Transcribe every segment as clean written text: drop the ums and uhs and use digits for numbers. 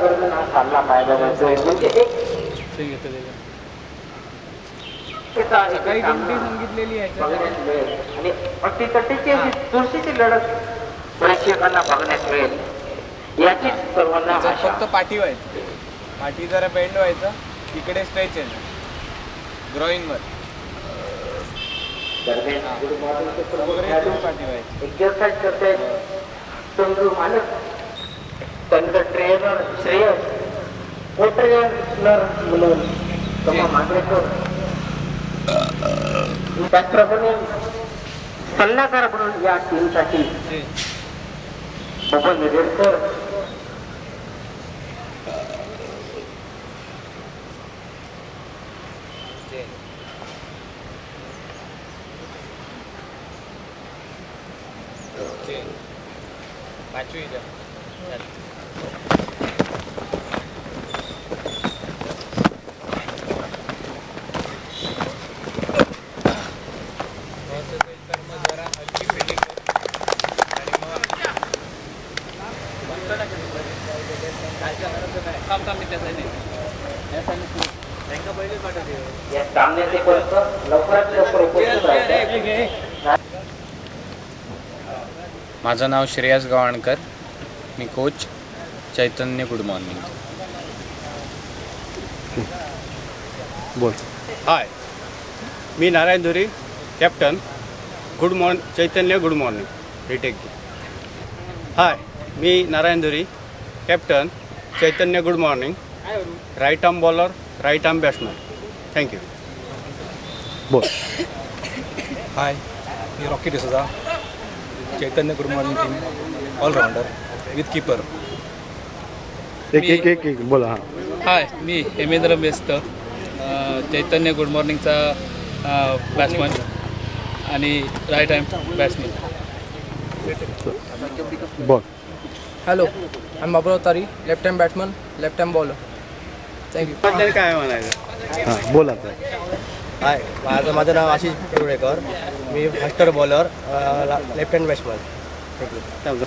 चालला पाहिजे म्हणजे एक सकाळी कोणती सांगितलेली आहे आणि अटीतटीची चुरशीची लढत प्रेक्षकांना बघण्यात मिळेल याची सर्वांना फक्त पाठी व्हायचं, पाठी जरा बेंड व्हायचं, इकडे स्ट्रेच आहे ग्रोईंग वर एक्सरसाइज करते चंद्रू मालक त्यांचं ट्रेनर श्रेयस ट्रेनर म्हणून कमा मांडलेकर त्याचप्रमाणे सल्लागार म्हणून या टीमसाठी बबन निरेडकर पाचवी या सामन्याचे लवकरात लवकर उपस्थित राहतात. माझं नाव श्रेयस गवाणकर, मी कोच चैतन्य गुड मॉर्निंग. बोल. हाय, मी Narayan Dhuri, captain good morning Chaitanya good morning retake. Hi, मी Narayan Dhuri, captain Chaitanya good morning, right arm bowler, right arm batsman. Thank you. बोल. हाय, मी Rocky D'Souza, Chaitanya good morning team allrounder with keeper. एक बोला. हां. हाय, मी हेमेंद्र बेस्त, चैतन्य गुड मॉर्निंगचा बॅट्समन आणि राईट हँड बॅट्समन. बोल. Hello, I M Baburao Tari, left hand batsman, left hand bowler. Thank you. काय म्हणायचं? हां, बोला. हाय, माझं नाव आशिष पिवळेकर, मी faster bowler, left hand batsman. Thank you.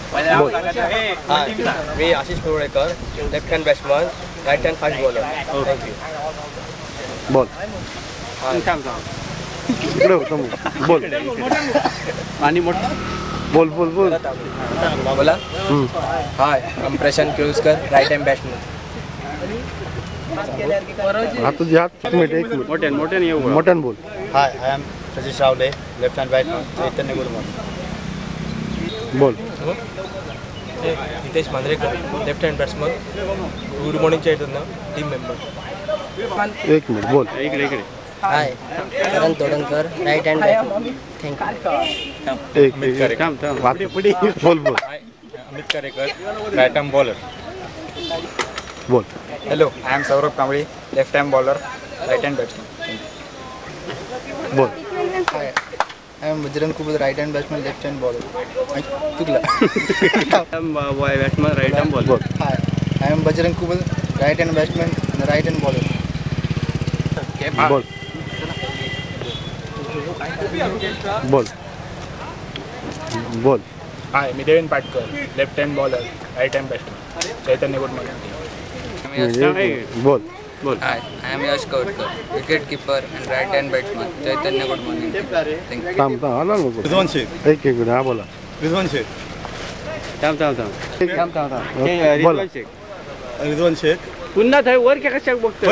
Hi, मी Ashish Pivalekar, left hand batsman, right hand fast bowler. Thank you. बोल. इकडे होतं बोल. आणि बोल बोल बोल बोला. Hi, I am Prashant Keluskar, right hand batsman. तुझे हात एक मिनिट मोठ्यान बोल. Hi, I am Satish Rawale, left hand batsman, Chaitanya good morning. बोल. Hitesh Manjrekar, left hand batsman, good morning Chaitanya team member. एक मिनिट बोल. इकडे. Hi, Karan Todankar, right hand batsman. Thank you. एक बोल बोल. Amit Karekar, right arm bowler. बोल. Hello, I am Saurabh Kamble, left arm bowler, right hand batsman. बोल. Hi, I am Bajrang Kubal, right hand batsman, left hand bowler. चुकला. Batsman, right arm bowler. High, I am Bajrang Kubal, right hand batsman, right hand bowler. बोल. बोल. बोल. Hi, मी Deven Patkar, left hand bowler, right hand batsman, Chaitanya good morning. बोल. बोल. Hi, I am Yash Kavatkar, wicket keeper and right hand batsman, Chaitanya good morning. थांब आला नको. रिजवान शेख. एक मिनिट. हा बोला. रिजवान शेख. बोला. रिजवान शेख. पुन्हा वर कशा बघतो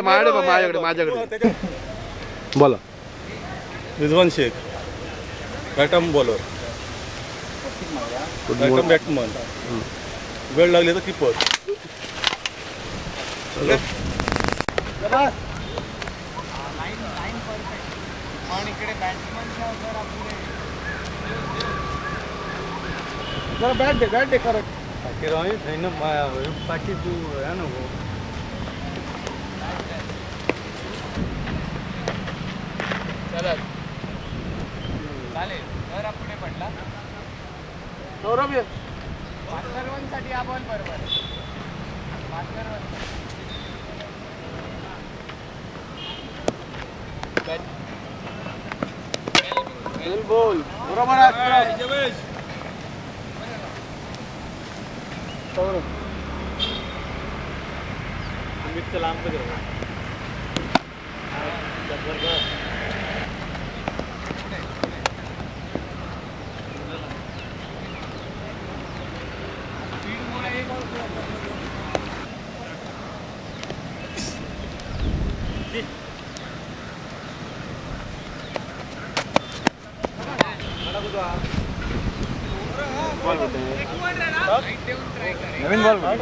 माझ्याकडे बोला. Rizwan Shaikh, right arm bowler, right arm batsman, वेळ लागली तर कीपर. बॅट दे खरं. बाकी तू या नको. चालेल. जरा पुढे पडला. सौरभ ये. मास्टर 1 साठी हा बॉल बरोबर. मास्टर 1. बोल. बरोबर आहे. नवीन बॉल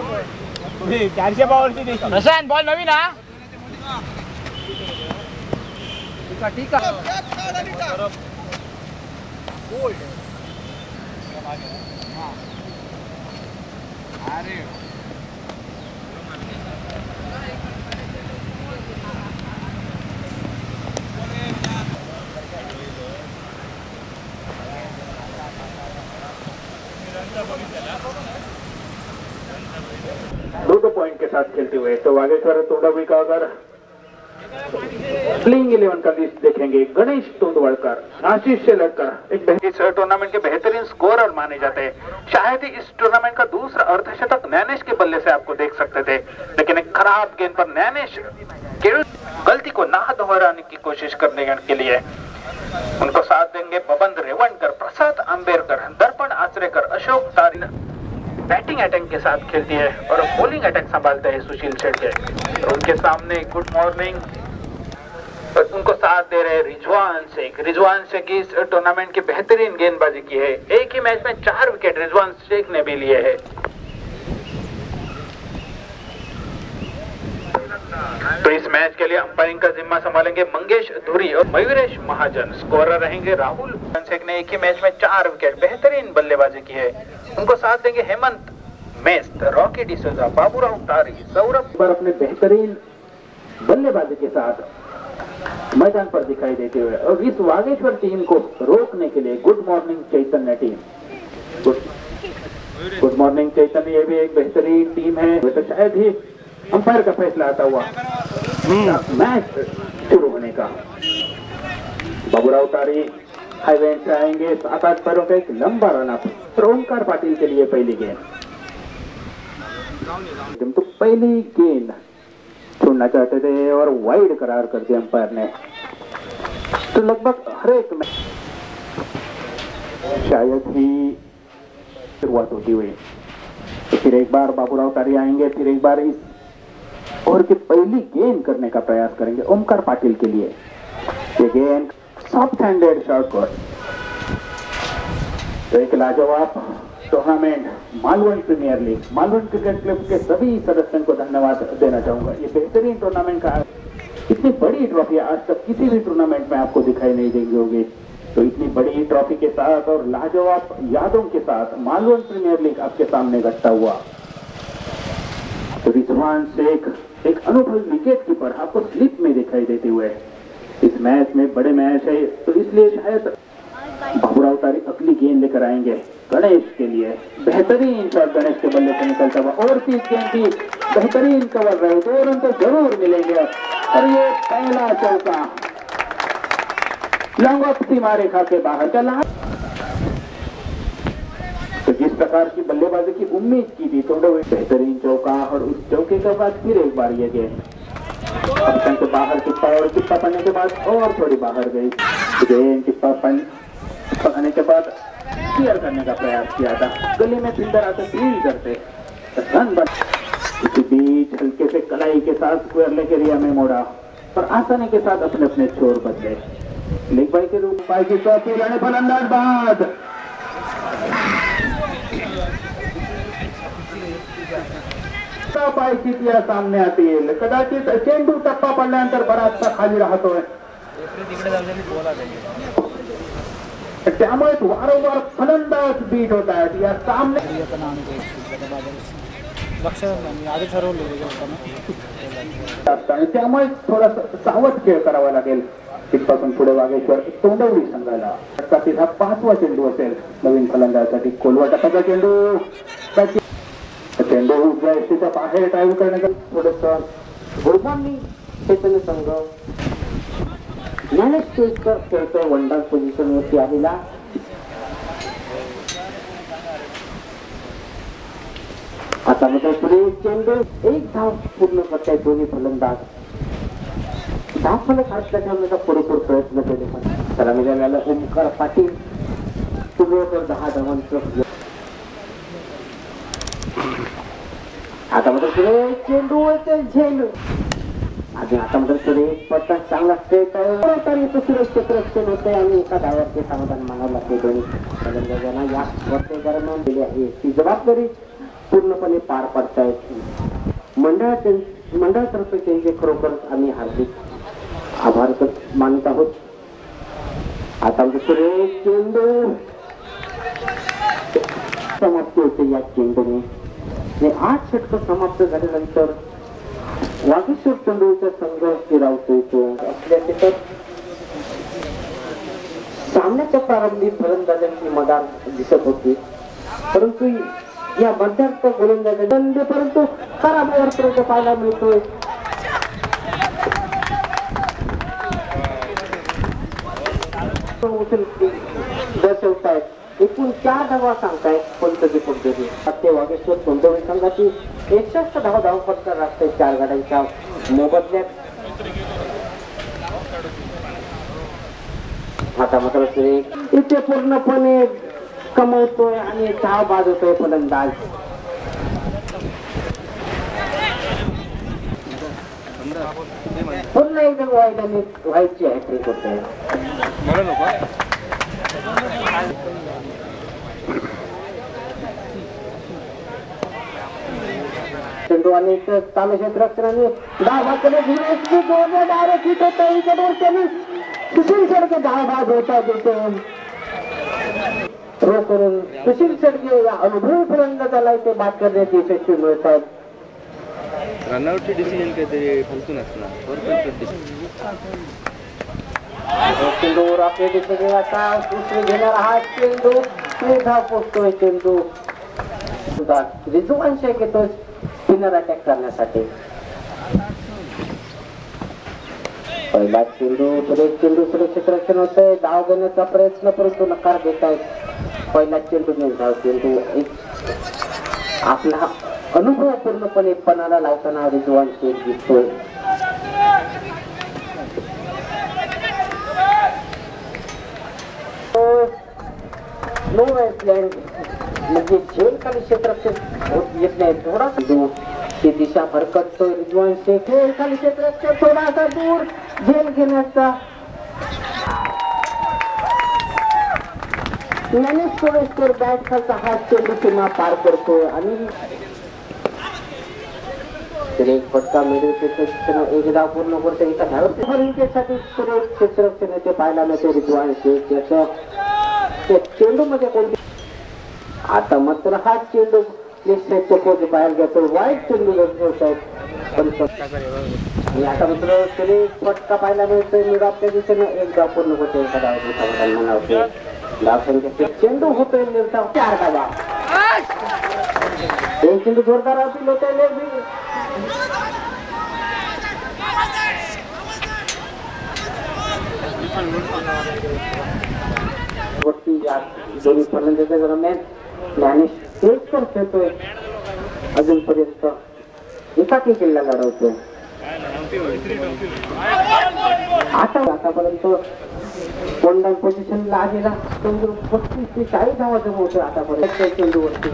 तुम्ही 400 पावरची देशील प्रशांत बॉल नवीन हा ठीक आहे अरे दो पॉइंट के साथ खेलते हुए तो वागेश्वर तोंडावी का अगर प्लेइंग 11 का लिस्ट देखेंगे, गणेश तोंडवड़कर, आशीष से लड़कर एक इस टूर्नामेंट के बेहतरीन स्कोरर माने जाते हैं। शायद ही इस टूर्नामेंट का दूसरा अर्धशतक नैनेश के बल्ले से आपको देख सकते थे, लेकिन एक खराब गेंद पर नैनेश केवल गलती को ना दोहराने की कोशिश करने के लिए उनको साथ देंगे बबंद रेवणकर, प्रसाद अंबेरकर, दर्पण आचरेकर, अशोक तारी। बैटिंग अटैक के साथ खेलती है और बॉलिंग अटैक संभालते हैं सुशील शेट्टी। उनके सामने गुड मॉर्निंग उनको साथ दे रहे रिजवान शेख इस टूर्नामेंट की बेहतरीन गेंदबाजी की है। एक ही मैच में 4 विकेट रिजवान शेख ने भी लिए हैं। तो इस मैच के लिए अंपायरिंग का जिम्मा संभालेंगे मंगेश धुरी और मयूरेश महाजन। स्कोरर रहेंगे राहुल शेख ने एक ही मैच में 4 विकेट बेहतरीन बल्लेबाजी की है। उनको साथ देंगे हेमंत मेस्त, रॉकी डिसोजा, बाबूराव तारी, सौरभ पर अपने बेहतरीन बल्लेबाजी के साथ मैदान पर दिखाई देते हुए। और इस वागेश्वर टीम को रोकने के लिए good morning Chaitanya team, good morning चैतन्य, ये भी एक बेहतरीन टीम है। तो शायद ही अंपायर का फैसला आता हुआ मैच शुरू होने का। बाबूराव तारी हाईवे से आएंगे, 7-8 पैरों का एक लंबा रन अप। ओमकार पाटिल के लिए पहली गेंद, तो पहली गेंद छोड़ना चाहते थे और वाइड करार कर दिया अंपायर ने। तो लगभग हर एक में शायद ही शुरुआत होती हुई। तो फिर एक बार बाबूराव तारी आएंगे, फिर एक बार इस ओवर की पहली गेंद करने का प्रयास करेंगे ओमकार पाटिल के लिए। ये गेंद सॉफ्ट हैंडेड शॉट को। तो एक लाजवाब tournament Malvan premier league, Malvan cricket club के सभी सदस्यों को धन्यवाद देना चाहूंगा। ये बेहतरीन टूर्नामेंट का इतनी बड़ी ट्रॉफी आज तक किसी भी टूर्नामेंट में आपको दिखाई नहीं देगी होगी। तो इतनी बड़ी ट्रॉफी के साथ और लाजवाब यादों के साथ मालवण प्रीमियर लीग आपके सामने घटता हुआ। तो रिजवान शेख एक अनुभवी विकेट कीपर आपको स्लिप में दिखाई देते हुए। इस मैच में बड़े मैच है, तो इसलिए शायद बाबूराव तारी अगली गेंद लेकर आएंगे गणेश के लिए। बेहतरीन शॉट गणेश के बल्ले से निकलता हुआ और 30 गेंद की बेहतरीन कवर रहे, 2 रन तो जरूर मिलेंगे। और ये पहला चौका लॉन्ग ऑफ सीमा रेखा के बाहर चला। तो जिस प्रकार की बल्लेबाजी की उम्मीद की थी, तो बेहतरीन चौका और उस चौके के बाद फिर एक बार ये गेंद से बाहर टिप्पा और टिप्पा पड़ने के बाद और थोड़ी बाहर गई। गेंद टिप्पा पकड़ने के बाद क्लियर करने का प्रयास किया था, गली में फील्डर आते फील्ड करते रन बन। इसी बीच हल्के से कलाई के साथ स्क्वायर लेके रिया में मोड़ा और आसानी के साथ अपने अपने छोर बदले। लेग बाई के रूप पाई की चौथी रहने फलंदाज बाद परिस्थिती सामने आती है। कदाचित चेंडू टप्पा पडल्यानंतर बराचसा खाली राहतोय, त्यामुळे वारंवार फलंदाज बीट होत आहेत या सामने। त्यामुळे थोडासा सावध खेळ करावा लागेल तिथपासून पुढे वागेश्वर तोंडवली संघाला। तिचा 5वा चेंडू असेल नवीन फलंदाजासाठी। कोलवा टप्प्याचा चेंडू, चेंडू उजव्या बाहेर ड्राईव्ह करण्याचं थोडंसं गुडमांनी चैतन्य संघ ज्ञानेश केसकर खेळतोय वनडाऊन पोझिशन वरती आलेला। आता मात्र सुरेश चेंडू एक धाव पूर्ण करतायत दोन्ही फलंदाज. धाव फलक हातला ठेवण्याचा पुरेपूर प्रयत्न केले पण त्याला मिळालेला ओमकार पाटील सुरेवर 10 धावांचं. आता मात्र सुरेश चेंडू झेंडू आणि आता मात्र सुरेश पट्टा चांगला स्ट्रेट आहे. सुरेश क्षेत्ररक्षण होते आणि एका धावाचे समाधान मानावं लागते. दोन्ही फलंदाजांना या वर्षे दरम्यान दिली आहे ती जबाबदारी पूर्णपणे पार पाडतायत. मंडळातर्फे त्यांचे खरोखरच आम्ही हार्दिक आभार मानत आहोत. आता सुरेश चेंडू समाप्ती होते या चेंडूने. 8 षटकं समाप्त झाल्यानंतर वागेश्वर चेंडूचा संघ स्थिरावतोय तो असल्याचे तर सामन्याच्या प्रारंभी फलंदाजांची मदार दिसत होती परंतु या मध्यार्थ गोलंदाजांचे परंतु काराबाहेर पाहायला मिळतोय. दर्शवतायत एकूण 4 धावा सांगतायत पंतजी पद्धती. ते वागेश्वर कोणत्याही संघाची 61 धाव फटकार राखताय 4 गाड्यांच्या मोबदल्यात. आता मात्र इथे पूर्णपणे कमवतोय आणि धाव बाद होतोय फलंदाज. पुन्हा एकदम व्हायची हॅट्रिक होते. चेंडू आणि चालू क्षेत्ररक्षणाने धावाकडे डायरेक्ट हिट होत आहे. सुशील शेडके धाव बाद होता तिथे रो करून सुशील शेडके या अनुभवी फलंदाजाला इथे बाद करण्यात यशस्वी मिळत आहेत. रनआउटचे डिसिजन काहीतरी फलतून असणार. चेंडू आपल्या दिशेने आता दुसरी घेणार हा चेंडू धाव पोचतोय. चेंडू रिजवान शेख येतो स्पिनर अटॅक करण्यासाठी. पहिला चेंडू सुरक्षित रक्षण होतंय. धाव घेण्याचा प्रयत्न परंतु नकार देत आहेत. पहिला चेंडू धाव. चेंडू आपला अनुभव पूर्णपणे पणाला लावताना रिजवान शेख दिसतोय. नो आयसलँड म्हणजे झेल खाली क्षेत्ररक्षण होत येत नाही. थोडासा ती दिशा भरकटतोय रिजवान शेख. झेल खाली क्षेत्ररक्षण थोडासा दूर झेल घेण्याचा ज्ञानेश सोळेकर बॅट खालचा हात चेंडू सीमा पार करतोय आणि एक फटका मिळवते. एक धाव पूर्ण करते. एका धावसाठी सुरेश क्षेत्ररक्षण येथे पाहायला मिळते रिजवान शेख. याच्या चेंडू मध्ये कोणती आता मात्र हा चेंडू बाहेर घेतो. वाईट चेंडू दर्शवत आहेत आणि आता मात्र सुरेश फटका पाहायला मिळतोय. मिळाच्या दिशेनं एक धाव पूर्ण होते. एका धावाचे समाधान म्हणावते. धावसंख्या चेंडू होतोय निर्धाव 4 धावा. एक चेंडू जोरदार अपील होतोय. दोन्ही फलंदाजांच्या दरम्यान ज्ञानेश एक तर खेळतोय. अजूनपर्यंत एकाकी किल्ला लढवतोय. आतापर्यंत कोंडान पोझिशनला आलेला चेंडू 35 ते 40 धावा जमवतोय आतापर्यंत चेंडूवरती.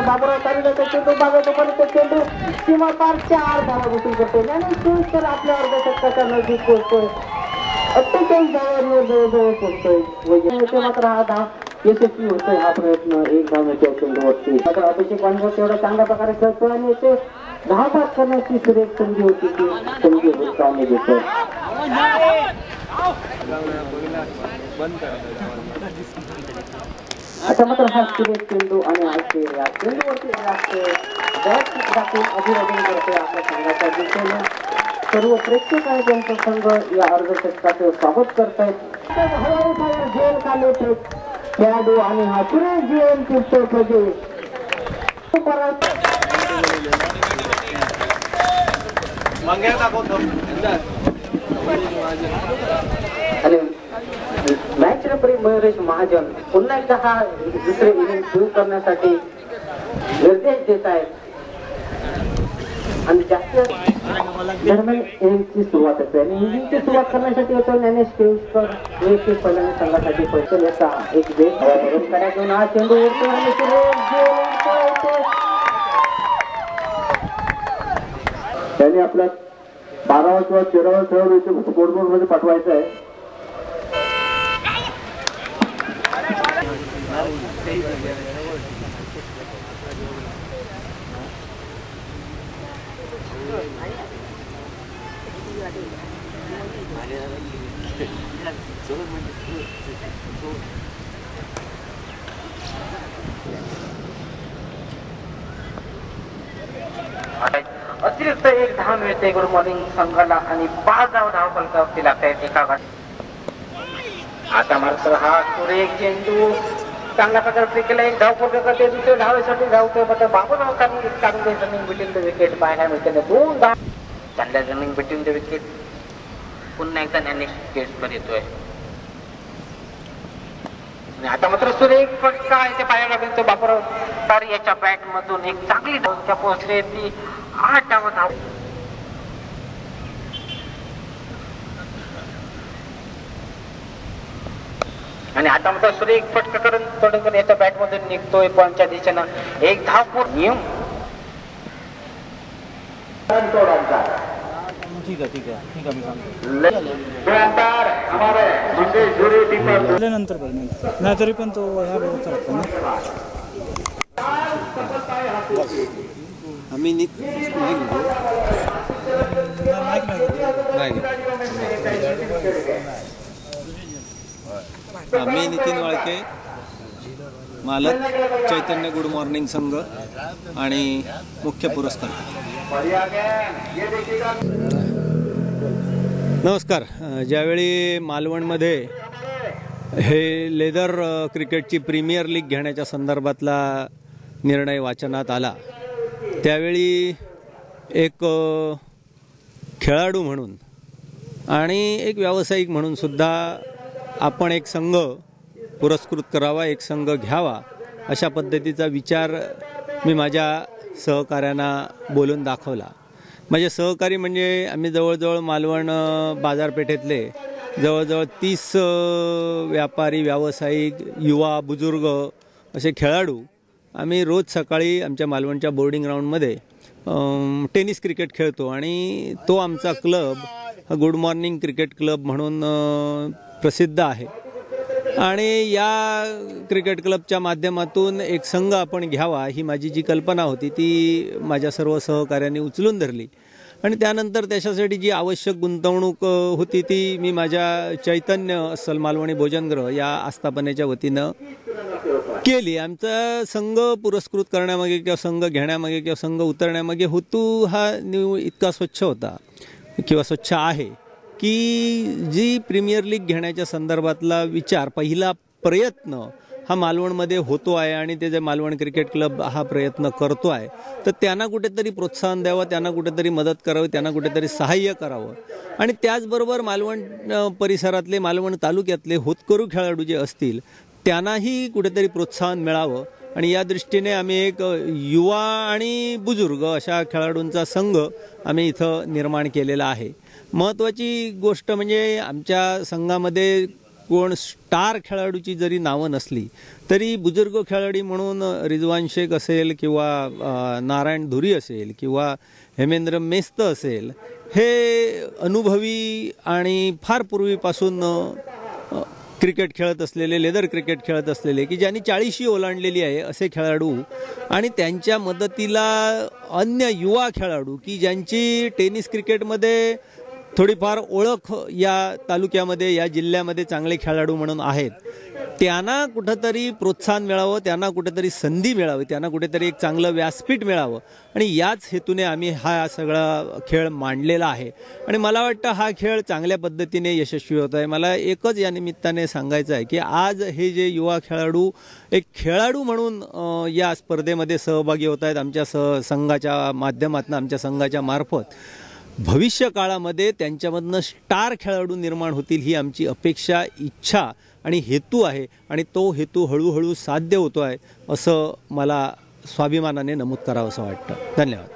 बाबूराव तारीला चेंडू बागायतोपर्यंत चेंडू सीमा पार 4 धावा बसून करतोय. ज्ञानेश तर आपल्या अर्ध्या षटकाच्या नजीक पोहोचतोय. 48 धावांवर जवळजवळ पोहोचतोय. मात्र हा धाव यशस्वी होतोय. हा प्रयत्न एक धाव मिळतोय चेंडूवरती. मात्र अभिषेक वानखडे तेवढ्या चांगल्या प्रकारे खेळतोय आणि येथे धाव बाद करण्याची सुरेख संधी होती ती संधी हुसकावणी देतोय. आता मात्र हा सुरेश चेंडू आणि आयचे या चेंडूवरती अभिवादन करतोय आपल्या संघाच्या दिशेने. सर्व प्रेक्षक आणि त्यांचा संघ या अर्धशतकाचे स्वागत करतायत. झेल खाली खेळाडू आणि हा सुरेश जीवन चित्तोडचे आणि मॅच रेफरी मयुरेश महाजन पुन्हा एकदा हा दुसरे इनिंग सुरू करण्यासाठी निर्देश देत आहेत आणि जास्त दरम्यान इनिंगची सुरुवात असते आणि इनिंगची सुरुवात करण्यासाठी येतो ज्ञानेश केळकर वैयक्तिक फलंदाज संघासाठी पैसे येता एक वेग भरून करा घेऊन हा चेंडू उडतो आणि त्यांनी आपल्या 12वा किंवा 13वा खेळाडू इथे स्कोरबोर्ड मध्ये पाठवायचं आहे. अतिरिक्त एक धाव मिळते गुड मॉर्निंग संघाला आणि 5 धाव फलकावरती लागतायत एका आता मात्र हा सुरेख चेंडू चांगल्या प्रकारे फ्री केला. एक धाव पूर्ण करते दुसऱ्या धावेसाठी धावतोय मात्र बाबूराव चांगले रनिंग बिटवीन द विकेट पाहायला मिळते. 2 धाव चांगल्या रनिंग बिटवीन द विकेट. पुन्हा एकदा ज्ञानेश केळकर येतोय आणि आता मात्र सुरेख फटका इथे पाहायला मिळतो बाबूराव तारी याच्या बॅट मधून. एक चांगली धाव पोहोचली ती 8 धाव. आणि आता मात्र सुरेख फटका करून तोडकर याच्या बॅट मधून निघतोय पॉईंटच्या दिशेनं. एक धाव पूर्ण नियम ठीक आहे ठीक आहे ठीक आहे मी सांगतो नंतर नाही तरी पण तो ह्या वेळेचा होता ना. आम्ही मी नितीन वाळके, मालक चैतन्य गुड मॉर्निंग संघ आणि मुख्य पुरस्कार. नमस्कार. ज्यावेळी मालवणमध्ये हे लेदर क्रिकेटची प्रीमियर लीग घेण्याच्या संदर्भातला निर्णय वाचनात आला त्यावेळी एक खेळाडू म्हणून आणि एक व्यावसायिक म्हणून सुद्धा आपण एक संघ पुरस्कृत करावा, एक संघ घ्यावा अशा पद्धतीचा विचार मी माझ्या सहकाऱ्यांना बोलून दाखवला. माझे सहकारी म्हणजे आम्ही जवळजवळ मालवण बाजारपेठेतले जवळजवळ 30 व्यापारी, व्यावसायिक, युवा, बुजुर्ग असे खेळाडू आम्ही रोज सकाळी आमच्या मालवणच्या बोर्डिंग ग्राउंडमध्ये टेनिस क्रिकेट खेळतो आणि तो आमचा क्लब हा गुड मॉर्निंग क्रिकेट क्लब म्हणून प्रसिद्ध आहे. आणि या क्रिकेट क्लबच्या माध्यमातून एक संघ आपण घ्यावा ही माझी जी कल्पना होती ती माझ्या सर्व सहकाऱ्यांनी उचलून धरली आणि त्यानंतर त्याच्यासाठी जी आवश्यक गुंतवणूक होती ती मी माझ्या चैतन्य अस्सल मालवणी भोजनगृह या आस्थापनेच्या वतीनं केली. आमचा संघ पुरस्कृत करण्यामागे किंवा संघ घेण्यामागे किंवा संघ उतरण्यामागे हेतू हा इतका स्वच्छ होता किंवा स्वच्छ आहे की जी प्रीमियर लीग घेण्याच्या संदर्भातला विचार, पहिला प्रयत्न हा मालवणमध्ये होतो आहे आणि ते जे मालवण क्रिकेट क्लब हा प्रयत्न करतो आहे तर त्यांना कुठेतरी प्रोत्साहन द्यावं, त्यांना कुठेतरी मदत करावी, त्यांना कुठेतरी सहाय्य करावं आणि त्याचबरोबर मालवण परिसरातले, मालवण तालुक्यातले होतकरू खेळाडू जे असतील त्यांनाही कुठेतरी प्रोत्साहन मिळावं आणि या दृष्टीने आम्ही एक युवा आणि बुजुर्ग अशा खेळाडूंचा संघ आम्ही इथं निर्माण केलेला आहे. महत्त्वाची गोष्ट म्हणजे आमच्या संघामध्ये कोण स्टार खेळाडूची जरी नावं नसली तरी बुजुर्ग खेळाडू म्हणून रिजवान शेख असेल किंवा नारायण धुरी असेल किंवा हेमेंद्र मेस्त असेल, हे अनुभवी आणि फार पूर्वीपासून क्रिकेट खेळत असलेले, लेदर क्रिकेट खेळत असलेले की ज्यांनी 40शी ओलांडलेली आहे असे खेळाडू आणि त्यांच्या मदतीला अन्य युवा खेळाडू की ज्यांची टेनिस क्रिकेटमध्ये थोडीफार ओळख या तालुक्यामध्ये, या जिल्ह्यामध्ये चांगले खेळाडू म्हणून आहेत, त्यांना कुठंतरी प्रोत्साहन मिळावं, त्यांना कुठेतरी संधी मिळावी, त्यांना कुठेतरी एक चांगलं व्यासपीठ मिळावं आणि याच हेतूने आम्ही हा सगळा खेळ मांडलेला आहे आणि मला वाटतं हा खेळ चांगल्या पद्धतीने यशस्वी होत आहे. मला एकच या निमित्ताने सांगायचं आहे की आज हे जे युवा खेळाडू एक खेळाडू म्हणून या स्पर्धेमध्ये सहभागी होत आहेत आमच्या संघाच्या माध्यमातून, आमच्या संघाच्या मार्फत, भविष्य काळामध्ये त्यांच्यामधनं स्टार खेळाडू निर्माण होतील ही आमची अपेक्षा, इच्छा आणि हेतू आहे आणि तो हेतू हळूहळू साध्य होतो आहे असं मला स्वाभिमानाने नमूद करावं असं वाटतं. धन्यवाद.